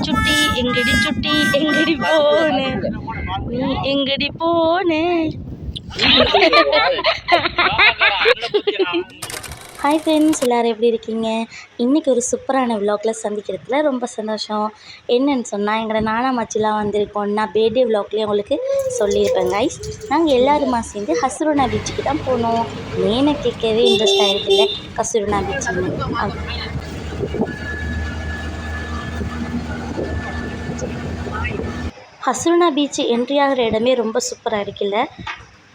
சுட்டி எங்கடி போன நீ எங்கடி போன. ஹாய் ஃப்ரெண்ட்ஸ், எல்லோரும் எப்படி இருக்கீங்க? இன்றைக்கி ஒரு சூப்பரான விலாகில் சந்திக்கிறதுல ரொம்ப சந்தோஷம். என்னென்னு சொன்னால், எங்களோட நானா மச்சிலாம் வந்திருக்கோம். நான் பேர்டே விலாக்லேயே உங்களுக்கு சொல்லியிருப்பேன் கைஸ். நாங்கள் எல்லாருமா சேர்ந்து ஹசுருனா பீச்சுக்கு தான் போனோம். நேனை கேட்கவே இன்ட்ரெஸ்ட் ஆகிருக்குல்ல ஹசுருனா பீச்சுன்னு. ஹசுருனா பீச் என்ட்ரி ஆகிற இடமே ரொம்ப சூப்பராக இருக்குல்ல.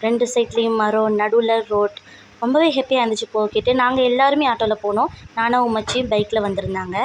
2 சைட்லேயும் மரம், நடுவில் ரோட், ரொம்பவே ஹாப்பியாக இருந்துச்சு போக்கிட்டு. நாங்கள் எல்லாருமே ஆட்டோவில் போனோம். நானும் உமச்சியும் பைக்கில் வந்திருந்தாங்க.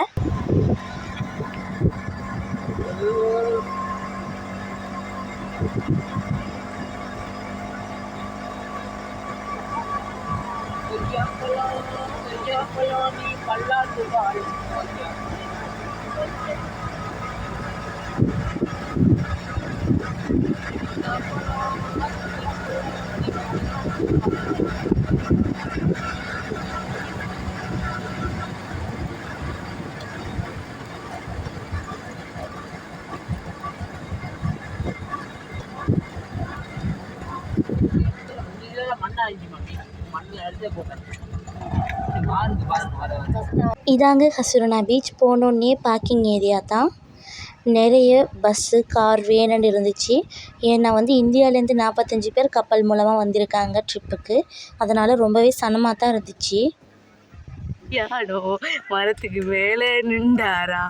இதாங்க ஹசுருனா பீச். போனோன்னே பார்க்கிங் ஏரியா தான். நிறைய பஸ்ஸு, கார், வேனுன்னு இருந்துச்சு. ஏன்னா இந்தியாவிலேருந்து 45 பேர் கப்பல் மூலமாக வந்திருக்காங்க ட்ரிப்புக்கு. அதனால் ரொம்பவே சனமாக தான் இருந்துச்சு. யாரோ மரத்துக்கு மேலே நின்றாரா,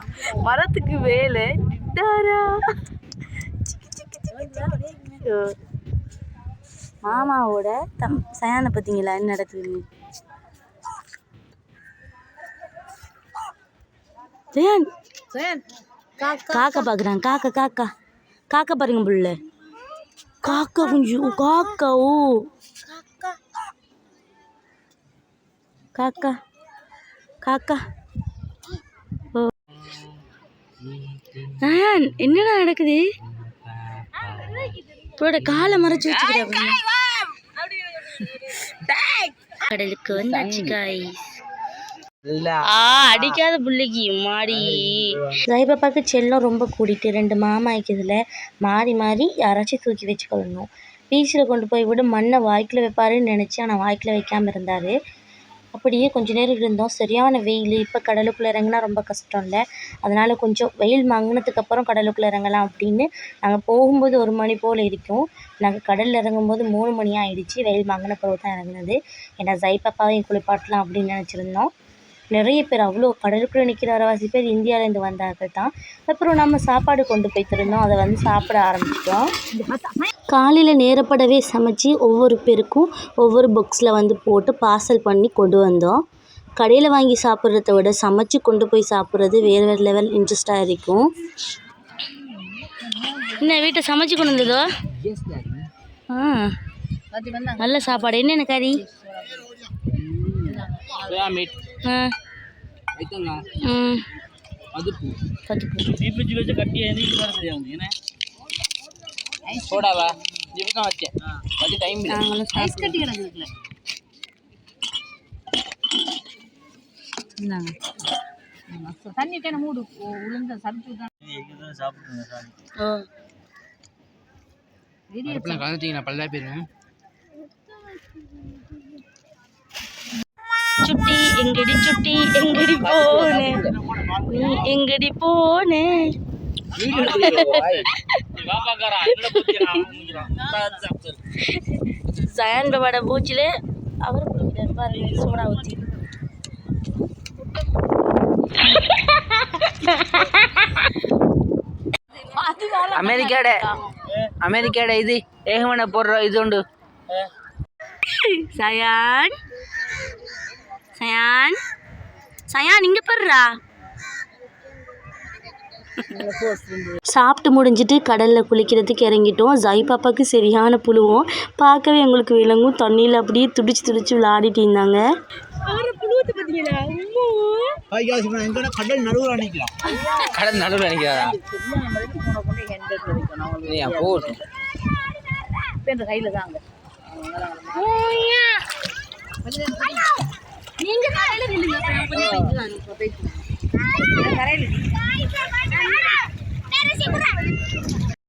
மரத்துக்கு மேலே நின்றாரா. மாமாவோட சயானை பார்த்தீங்களா என்ன நடக்குதுன்னு? காக்கா பார்க்குறான். காக்கா பாருங்க புள்ள. காக்கா கொஞ்சம் காக்கா. ஓ காக்கா காக்கா. ஓ என்னடா நடக்குது? தோட காலை மறைச்சு வச்சுக்கிறா. கடலுக்கு வந்தாச்சு காய்ஸ். அடிக்காத பிள்ளைக்கு மாடி. ஜைபாப்பாக்கு செல்லம் ரொம்ப கூடிட்டு 2 மாமா ஆயிக்கிறதுல மாறி மாறி யாராச்சும் தூக்கி வச்சுக்கொள்ளணும். பீச்சில் கொண்டு போய் விட மண்ணை வாய்க்கில் வைப்பாருன்னு நினச்சி, ஆனால் வாய்க்கில் வைக்காமல் இருந்தார். அப்படியே கொஞ்ச நேரம் இருந்தோம். சரியான வெயில். இப்போ கடலுக்குள்ளே இறங்கினா ரொம்ப கஷ்டம் இல்லை. அதனால் கொஞ்சம் வெயில் மங்கினதுக்கப்புறம் கடலுக்குள்ளே இறங்கலாம் அப்படின்னு நாங்கள் போகும்போது 1 மணி போல் இருக்கும். நாங்கள் கடலில் இறங்கும்போது 3 மணி ஆகிடுச்சு. வெயில் மங்கின பிறகு தான் இறங்குனது. ஏன்னா ஜைபாப்பாவையும் குளிப்பாட்டலாம் அப்படின்னு நினச்சிருந்தோம். நிறைய பேர், அவ்வளோ கடலுக்குள்ளே நிற்கிற அரவாசி பேர் இந்தியாவிலேருந்து வந்தார்கள் தான். அப்புறம் நம்ம சாப்பாடு கொண்டு போய்த்திருந்தோம். அதை சாப்பிட ஆரம்பிச்சிட்டோம். காலையில் நேரப்படவே சமைச்சு ஒவ்வொரு பேருக்கும் ஒவ்வொரு பாக்ஸில் போட்டு பார்சல் பண்ணி கொண்டு வந்தோம். கடையில் வாங்கி சாப்பிட்றத விட சமைச்சு கொண்டு போய் சாப்பிட்றது வேறு வேறு லெவல் இன்ட்ரெஸ்டாக இருக்கும். என்ன வீட்டை சமைச்சு கொண்டு வந்ததோ? நல்ல சாப்பாடு. என்னென்ன கறி? சுட்டி எங்கடி போன நீ எங்கடி போன. சயான் பாபாட பூச்சில் அவர் குடிக்கிறார் பாருங்க, சோடா ஊற்றி. அமெரிக்காட இது ஏகமன போடுற இது உண்டு. சயான் சயான் சயான் இங்கே போடுறா. சாப்பிட்டு முடிஞ்சிட்டு கடலில் குளிக்கிறதுக்கு இறங்கிட்டோம். ஜைபாப்பாவுக்கு சரியான புழுவோம். பார்க்கவே எங்களுக்கு விளங்கும். தண்ணியில் அப்படியே துடிச்சு விளையாடிட்டு இருந்தாங்க. கடல் நடுவில் நினைக்கிறா. நீங்க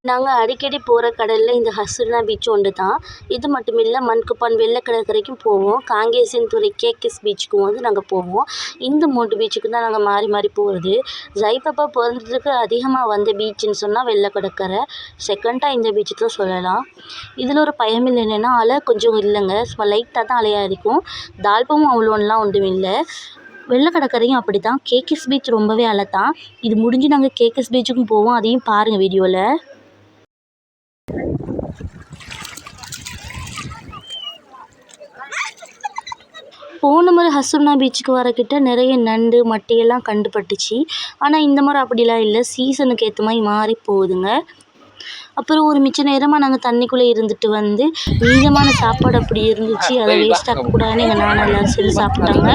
நாங்கள் அடிக்கடி போகிற கடலில் இந்த ஹசுர்னா பீச் ஒன்று தான். இது மட்டும் இல்லை, மண்குப்பான் வெள்ளை கடற்கரைக்கும் போவோம். காங்கேசன்துறை கேகேஎஸ் பீச்சுக்கும் வந்து நாங்கள் போவோம். இந்த 3 பீச்சுக்கு தான் நாங்கள் மாறி மாறி போகிறது. ஜைபாப்பா பிறந்ததுக்கு அதிகமாக வந்த பீச்சுன்னு சொன்னால் வெள்ளை கடற்கரை, செகண்டாக இந்த பீச்சு தான் சொல்லலாம். இதில் ஒரு பயமில்லை என்னென்னா, அலை கொஞ்சம் இல்லைங்க, சும்மா லைட்டாக தான் அலையாக இருக்கும். தாழ்பமும் அவ்வளோலாம் ஒன்றும் இல்லை. வெள்ளை கடற்கரையும் அப்படி தான். கேகேஎஸ் பீச் ரொம்பவே அலை தான். இது முடிஞ்சு நாங்கள் கேகேஎஸ் பீச்சுக்கும் போவோம், அதையும் பாருங்கள் வீடியோவில். போன முறை ஹசுர்னா பீச்சுக்கு வரக்கிட்ட நிறைய நண்டு மட்டையெல்லாம் கண்டுபட்டுச்சு. ஆனால் இந்த முறை அப்படிலாம் இல்லை, சீசனுக்கு ஏற்ற மாதிரி மாறி போகுதுங்க. அப்புறம் ஒரு மிச்ச நேரமாக நாங்கள் தண்ணிக்குள்ளே இருந்துட்டு வந்து மீதமான சாப்பாடு அப்படி இருந்துச்சு, அதை வேஸ்ட் ஆக்கக்கூடாதுன்னு எங்கள் நானா எல்லோரும் சேர்ந்து சாப்பிட்டாங்க.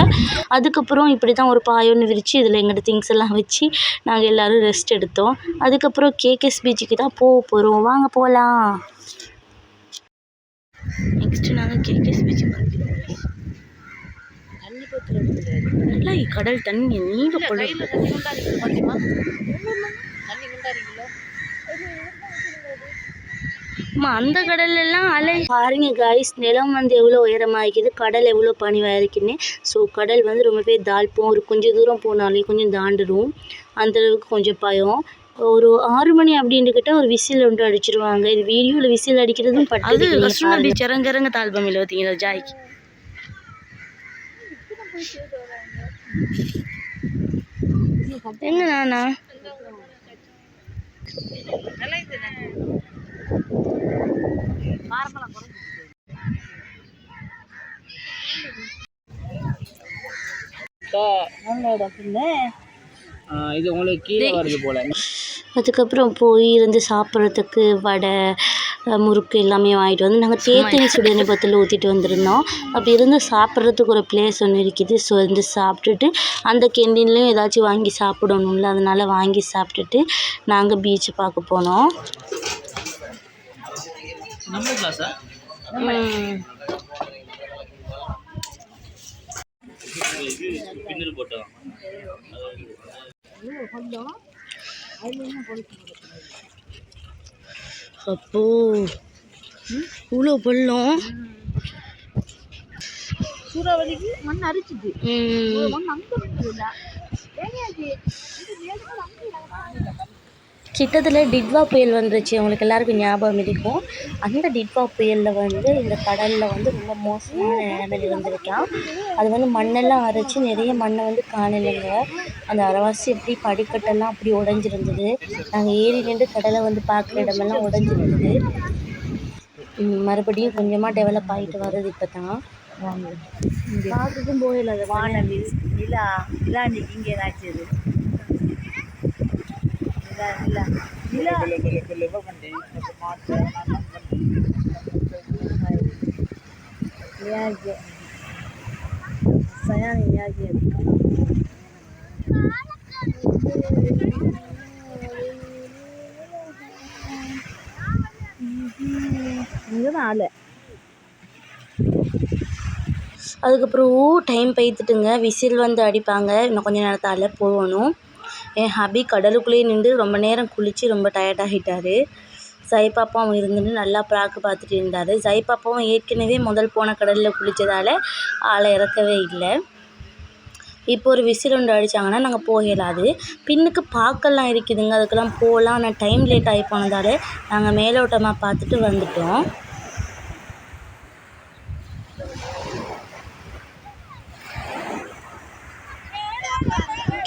அதுக்கப்புறம் இப்படி தான் ஒரு பாயோன்னு விரித்து இதில் எங்களோட திங்ஸ் எல்லாம் வச்சு நாங்கள் எல்லோரும் ரெஸ்ட் எடுத்தோம். அதுக்கப்புறம் கேகேஎஸ் பீச்சுக்கு தான் போகிறோம், வாங்க போகலாம். நெக்ஸ்ட்டு நாங்கள் கேகேஎஸ் பீச்சுக்கு வந்துட்டோம். நல்லா கடல் தண்ணி நீண்ட பொழுது அந்த கடலெல்லாம் அலை பாருங்க காய்ஸ். நிலம் வந்து எவ்வளோ உயரமாகிக்குது, கடல் எவ்வளோ பனிவாக இருக்குன்னு. ஸோ கடல் வந்து ரொம்பவே தாழ்ப்போம். ஒரு கொஞ்சம் தூரம் போனாலே கொஞ்சம் தாண்டிடும், அந்தளவுக்கு கொஞ்சம் பயம். ஒரு 6 மணி அப்படின்ட்டுக்கிட்ட ஒரு விசில் ஒன்று அடிச்சிருவாங்க. இது வீடியோவில் விசில் அடிக்கிறதும் பட்டு சிறங்க தாழ்பம் இல்லை பார்த்தீங்களா ஜாய்க்கு. எங்க நானா இது உங்களுக்கு கீழே வருது போல. அதுக்கப்புறம் போய் இருந்து சாப்பிட்றதுக்கு வடை முறுக்கு எல்லாமே வாங்கிட்டு வந்து நாங்கள் தேத்தனி சுடுதண்ணி பத்தில் ஊற்றிட்டு வந்திருந்தோம். அப்படி இருந்து சாப்பிட்றதுக்கு ஒரு பிளேஸ் ஒன்று இருக்குது. ஸோ வந்து சாப்பிட்டுட்டு அந்த கேண்டீன்லேயும் ஏதாச்சும் வாங்கி சாப்பிடணும்ல, அதனால வாங்கி சாப்பிட்டுட்டு நாங்கள் பீச்சை பார்க்க போனோம். அப்போ இவ்வளோ பள்ளம், சூறாவளிக்கு மண் அரிச்சுது. கிட்டத்தில் டிட்வா புயல் வந்துருச்சு, உங்களுக்கு எல்லாருக்கும் ஞாபகம் இருக்கும். அந்த டிட்வா புயலில் வந்து இந்த கடலில் வந்து ரொம்ப மோசமான நிலைமையில் இருந்திருக்கான். அது வந்து மண்ணெல்லாம் அரைச்சி நிறைய மண்ணை வந்து காணலைங்க. அந்த அரைவாசி எப்படி படிக்கட்டெல்லாம் அப்படி உடஞ்சிருந்தது. நாங்கள் ஏறி நின்று கடலை வந்து பார்க்குற இடமெல்லாம் உடஞ்சிருந்தது. மறுபடியும் கொஞ்சமாக டெவலப் ஆகிட்டு வருது இப்போ தான். பார்த்துக்கும் போயில அது வானவில் நிலா நிலா இன்னைக்கு இங்கே ஏதாச்சும் அதுக்கப்புறம் டைம் போய்த்துட்டுங்க, விசில் வந்து அடிப்பாங்க. இன்னும் கொஞ்சம் நேரத்தால் போகணும். என் ஹபி கடலுக்குள்ளேயே நின்று ரொம்ப நேரம் குளித்து ரொம்ப டயர்டாகிட்டார். ஜைபாப்பாவும் இருந்துட்டு நல்லா ப்ராக்கு பார்த்துட்டு இருந்தார். ஜைபாப்பாவும் ஏற்கனவே முதல் போன கடலில் குளித்ததால் ஆளை இறக்கவே இல்லை. இப்போ ஒரு விசில் ஒன்று அடித்தாங்கன்னா நாங்கள் போகலாது. பின்னுக்கு பார்க்கெல்லாம் இருக்குதுங்க, அதுக்கெல்லாம் போகலாம். ஆனால் டைம் லேட் ஆகி போனதால் நாங்கள் மேலோட்டமாக பார்த்துட்டு வந்துட்டோம்.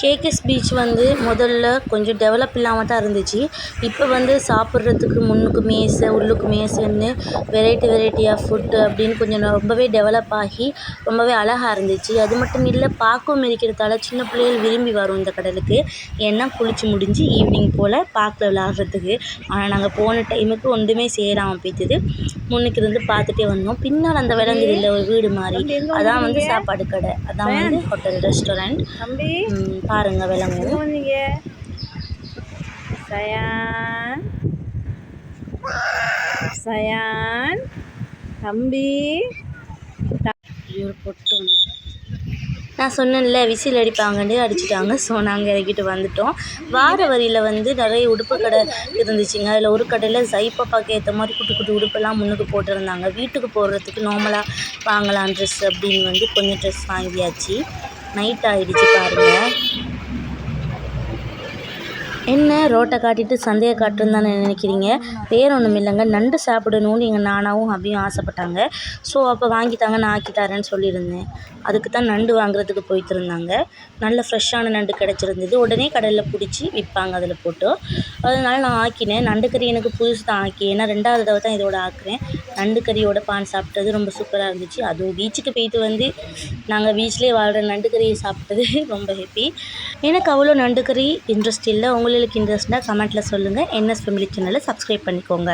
கேகேஎஸ் பீச் வந்து முதல்ல கொஞ்சம் டெவலப் இல்லாமல் தான் இருந்துச்சு. இப்போ வந்து சாப்பிட்றதுக்கு முன்னுக்கு மேசை உள்ளுக்கு மேசைன்னு வெரைட்டியாக ஃபுட்டு அப்படின்னு கொஞ்சம் ரொம்பவே டெவலப் ஆகி ரொம்பவே அழகாக இருந்துச்சு. அது மட்டும் இல்லை, பார்க்கவும் இருக்கிறதால சின்ன பிள்ளைகள் விரும்பி வரும் இந்த கடலுக்கு. ஏன்னா குளித்து முடிஞ்சு ஈவினிங் போல் பார்க்கில் விளாட்றதுக்கு. ஆனால் நாங்கள் போன டைமுக்கு ஒன்றுமே சேராமல் போய்த்துது. முன்னுக்கு இருந்து பார்த்துட்டே வந்தோம். பின்னால் அந்த விளங்குது இல்லை ஒரு வீடு மாதிரி, அதான் வந்து சாப்பாடு கடை, அதான் வந்து ஹோட்டல் ரெஸ்டாரண்ட். பாருங்க விளங்கும். சயான் தம்பி ஒரு பொட்டு நான் சொன்னேன்ல விசில் அடிப்பாங்கன்னு அடிச்சிட்டாங்க. ஸோ நாங்கள் இறக்கிட்டு வந்துட்டோம். வார வரியில் வந்து நிறைய உடுப்பு கடை இருந்துச்சுங்க. அதில் ஒரு கடையில் ஜைபாப்பாக்கு ஏற்ற மாதிரி குட்டி குட்டி உடுப்பெல்லாம் முன்னுக்கு போட்டிருந்தாங்க. வீட்டுக்கு போடுறதுக்கு நார்மலாக வாங்கலாம் ட்ரெஸ் அப்படின்னு வந்து கொஞ்சம் ட்ரெஸ் வாங்கியாச்சு. நைட் ஆகிடுச்சு பாருங்கள். என்ன ரோட்டை காட்டிட்டு சந்தையை காட்டுன்னு தானே நினைக்கிறீங்க? வேறு ஒன்றும் இல்லைங்க, நண்டு சாப்பிடணும்னு எங்கள் நானாவும் அப்படியும் ஆசைப்பட்டாங்க. ஸோ அப்போ வாங்கித்தாங்க நான் ஆக்கி தரேன்னு சொல்லியிருந்தேன். அதுக்கு தான் நண்டு வாங்குறதுக்கு போயிட்டு இருந்தாங்க. நல்ல ஃப்ரெஷ்ஷான நண்டு கிடச்சிருந்தது. உடனே கடையில் பிடிச்சி விற்பாங்க அதில் போட்டு. அதனால நான் ஆக்கினேன். நண்டு கறி எனக்கு புதுசு தான் ஆக்கி, ஏன்னா 2வது தடவை தான் இதோட ஆக்குறேன். நண்டு கறியோட பான் சாப்பிட்டது ரொம்ப சூப்பராக இருந்துச்சு. அதுவும் பீச்சுக்கு போயிட்டு வந்து நாங்கள் பீச்லேயே வாழ்கிற நண்டு கறியை சாப்பிட்டது ரொம்ப ஹாப்பி. எனக்கு அவ்வளோ நண்டு கறி இன்ட்ரெஸ்ட் இல்லை. உங்களுக்கு இன்ட்ரெஸ்ட்னா கமெண்ட்டில் சொல்லுங்கள். NS ஃபேமிலி சேனலை சப்ஸ்கிரைப் பண்ணிக்கோங்க.